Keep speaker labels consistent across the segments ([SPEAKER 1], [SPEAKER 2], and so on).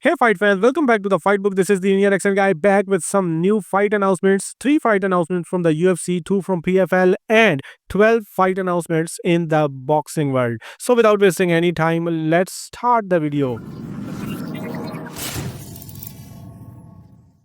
[SPEAKER 1] Hey fight fans, welcome back to the Fight Book. This is the Indian accent guy back with some new fight announcements. 3 fight announcements from the UFC, 2 from PFL, and 12 fight announcements in the boxing world. So without wasting any time, let's start the video.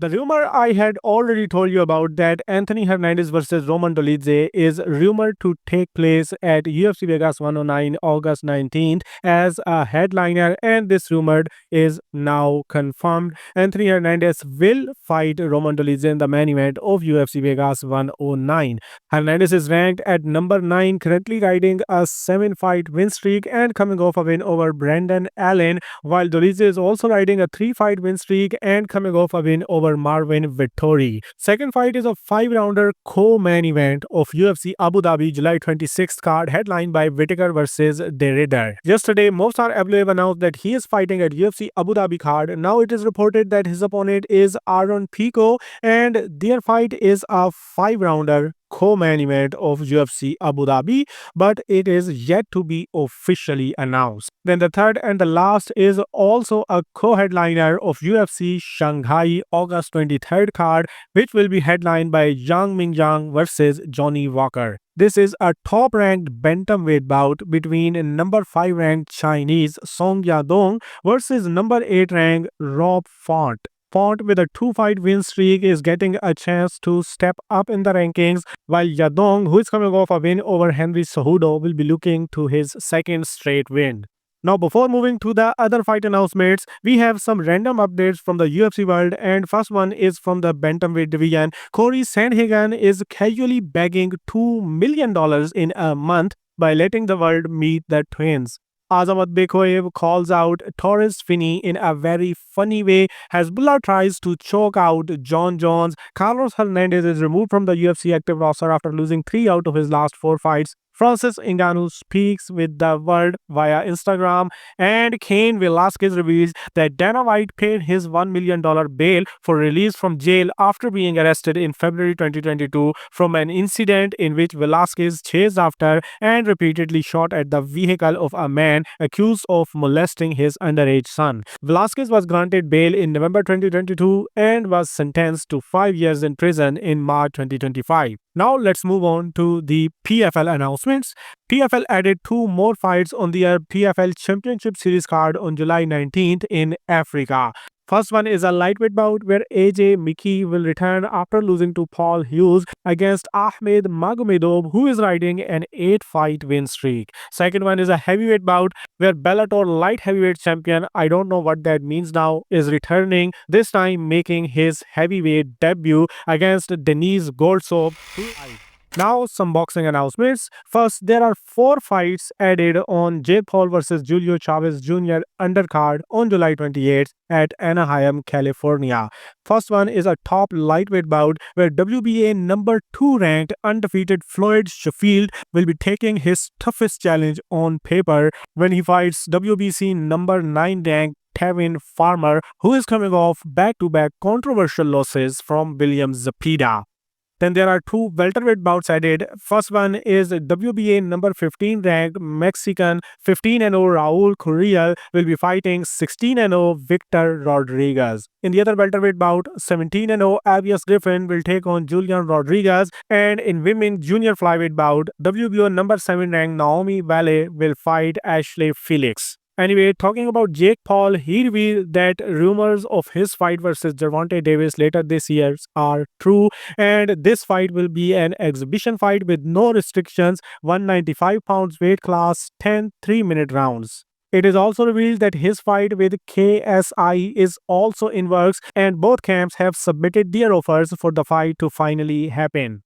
[SPEAKER 1] The rumor I had already told you about, that Anthony Hernandez versus Roman Dolidze is rumored to take place at UFC Vegas 109 August 19th as a headliner, and this rumored is now confirmed. Anthony Hernandez will fight Roman Dolidze in the main event of UFC Vegas 109. Hernandez is ranked at number 9, currently riding a 7-fight win streak and coming off a win over Brandon Allen, while Dolidze is also riding a 3-fight win streak and coming off a win over Marvin Vettori. Second fight is a 5-rounder co-main event of UFC Abu Dhabi July 26th card, headlined by Whittaker versus Della. Yesterday, Movsar Evloev announced that he is fighting at UFC Abu Dhabi card. Now it is reported that his opponent is Aaron Pico, and their fight is a 5-rounder co-main event of UFC Abu Dhabi, but it is yet to be officially announced. Then the third and the last is also a co-headliner of UFC Shanghai August 23rd card, which will be headlined by Zhang Mingyang versus Johnny Walker. This is a top-ranked bantamweight bout between number 5 ranked Chinese Song Yadong versus number 8 ranked Rob Font. Font, with a 2-fight win streak, is getting a chance to step up in the rankings, while Yadong, who is coming off a win over Henry Cejudo, will be looking to his second straight win. Now, before moving to the other fight announcements, we have some random updates from the UFC world, and first one is from the bantamweight division. Corey Sandhagen is casually bagging $2 million in a month by letting the world meet the twins. Azamat Bekhoev calls out Torres Finney in a very funny way. Hezbollah tries to choke out John Jones. Carlos Hernandez is removed from the UFC active roster after losing 3 out of his last 4 fights. Francis Ngannou speaks with the world via Instagram, and Cain Velasquez reveals that Dana White paid his $1 million bail for release from jail after being arrested in February 2022 from an incident in which Velasquez chased after and repeatedly shot at the vehicle of a man accused of molesting his underage son. Velasquez was granted bail in November 2022 and was sentenced to 5 years in prison in March 2025. Now let's move on to the PFL announcements. PFL added 2 more fights on their PFL Championship Series card on July 19th in Africa. First one is a lightweight bout where AJ Mickey will return after losing to Paul Hughes against Ahmed Magomedov, who is riding an 8-fight win streak. Second one is a heavyweight bout where Bellator light heavyweight champion, I don't know what that means now, is returning, this time making his heavyweight debut against Denise Goldsop. Now some boxing announcements. First, there are 4 fights added on Jake Paul versus Julio Chavez Jr. undercard on July 28th at Anaheim, California. First one is a top lightweight bout where WBA number 2 ranked undefeated Floyd Sheffield will be taking his toughest challenge on paper when he fights WBC number 9 ranked Tevin Farmer, who is coming off back-to-back controversial losses from William Zepeda. Then there are 2 welterweight bouts added. First one is WBA number 15 ranked Mexican 15-0 Raul Correa will be fighting 16-0 Victor Rodriguez. In the other welterweight bout, 17-0 Avius Griffin will take on Julian Rodriguez, and in women junior flyweight bout, WBO number 7 ranked Naomi Valle will fight Ashley Felix. Anyway, talking about Jake Paul, he revealed that rumors of his fight versus Gervonta Davis later this year are true, and this fight will be an exhibition fight with no restrictions, 195 pounds weight class, 10 3-minute rounds. It is also revealed that his fight with KSI is also in works, and both camps have submitted their offers for the fight to finally happen.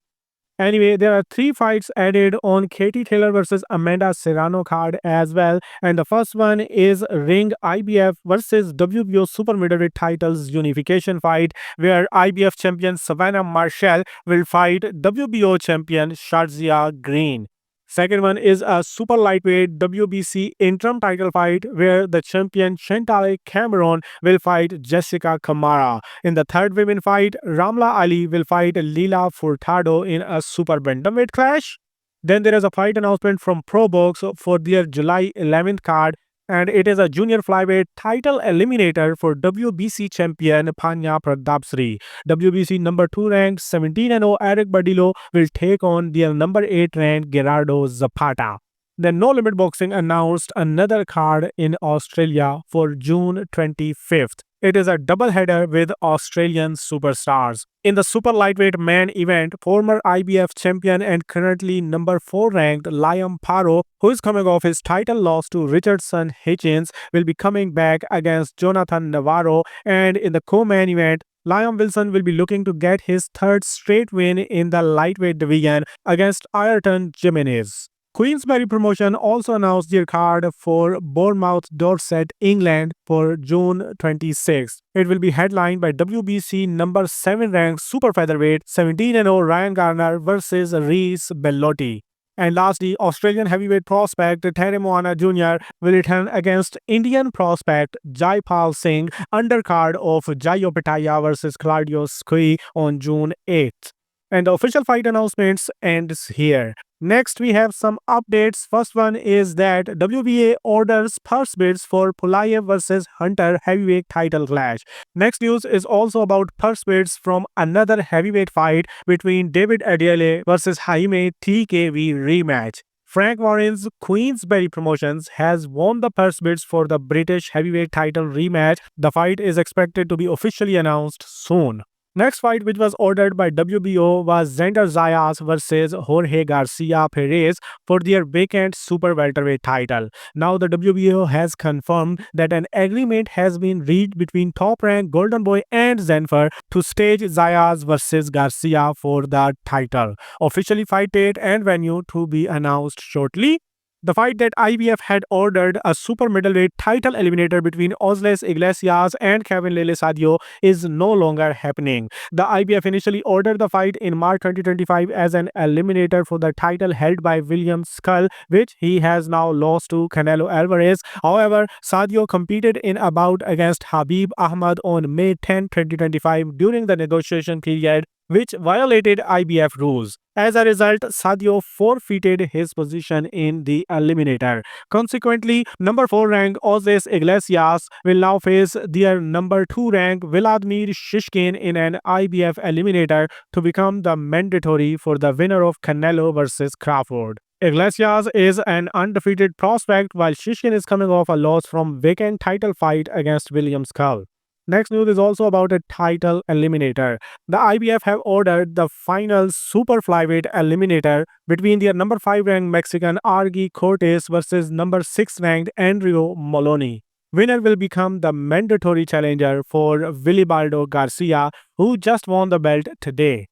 [SPEAKER 1] Anyway, there are 3 fights added on Katie Taylor versus Amanda Serrano card as well, and the first one is Ring IBF versus WBO Super Middleweight titles unification fight where IBF champion Savannah Marshall will fight WBO champion Shazia Green. Second one is a super lightweight WBC interim title fight where the champion Chantale Cameron will fight Jessica Kamara. In the third women fight, Ramla Ali will fight Lila Furtado in a super bantamweight clash. Then there is a fight announcement from Pro Box for their July 11th card. and it is a junior flyweight title eliminator for WBC champion Panya Pratapsri. WBC number 2 ranked 17-0 Eric Badillo will take on their number 8 ranked Gerardo Zapata. Then No Limit Boxing announced another card in Australia for June 25th. It is a doubleheader with Australian superstars. In the super lightweight man event, former IBF champion and currently number 4 ranked Liam Paro, who is coming off his title loss to Richardson Hitchens, will be coming back against Jonathan Navarro, and in the co-main event, Liam Wilson will be looking to get his third straight win in the lightweight division against Ayrton Jimenez. Queensberry Promotion also announced their card for Bournemouth, Dorset, England for June 26. It will be headlined by WBC number 7 ranked super featherweight 17-0 Ryan Garner versus Reece Bellotti. And lastly, Australian heavyweight prospect Terry Moana Jr. will return against Indian prospect Jaipal Singh, undercard of Jai Opetaya versus Claudio Scui on June 8th. And the official fight announcements ends here. Next, we have some updates. First one is that WBA orders purse bids for Pulayev versus Hunter heavyweight title clash. Next news is also about purse bids from another heavyweight fight between David Adiele versus Jaime TKV rematch. Frank Warren's Queensberry Promotions has won the purse bids for the British heavyweight title rematch. The fight is expected to be officially announced soon. Next fight, which was ordered by WBO, was Xander Zayas versus Jorge Garcia Perez for their vacant super welterweight title. Now the WBO has confirmed that an agreement has been reached between top-ranked Golden Boy and Zenfer to stage Zayas versus Garcia for the title. Officially fight date and venue to be announced shortly. The fight that IBF had ordered, a super middleweight title eliminator between Osles Iglesias and Kevin Lele Sadio, is no longer happening. The IBF initially ordered the fight in March 2025 as an eliminator for the title held by William Skull, which he has now lost to Canelo Alvarez. However, Sadio competed in a bout against Khabib Ahmad on May 10, 2025 during the negotiation period, which violated IBF rules. As a result, Sadio forfeited his position in the eliminator. Consequently, number 4 ranked Osles Iglesias will now face their number 2 ranked Vladimir Shishkin in an IBF eliminator to become the mandatory for the winner of Canelo versus Crawford. Iglesias is an undefeated prospect while Shishkin is coming off a loss from vacant title fight against William Skull. Next news is also about a title eliminator. The IBF have ordered the final super flyweight eliminator between their number 5 ranked Mexican Argy Cortez versus number 6 ranked Andrew Moloney. Winner will become the mandatory challenger for Wilibaldo Garcia, who just won the belt today.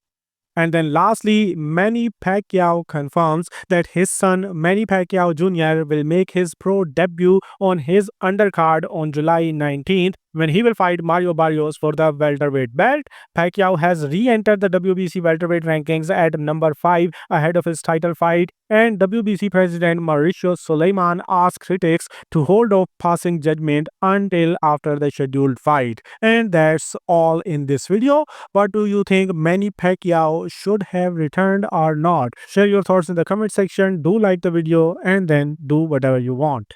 [SPEAKER 1] And then lastly, Manny Pacquiao confirms that his son Manny Pacquiao Jr. will make his pro debut on his undercard on July 19th when he will fight Mario Barrios for the welterweight belt. Pacquiao has re-entered the WBC welterweight rankings at number 5 ahead of his title fight, and WBC President Mauricio Suleiman asked critics to hold off passing judgment until after the scheduled fight. And that's all in this video. What do you think, Manny Pacquiao should have returned or not? Share your thoughts in the comment section. Do like the video and then do whatever you want.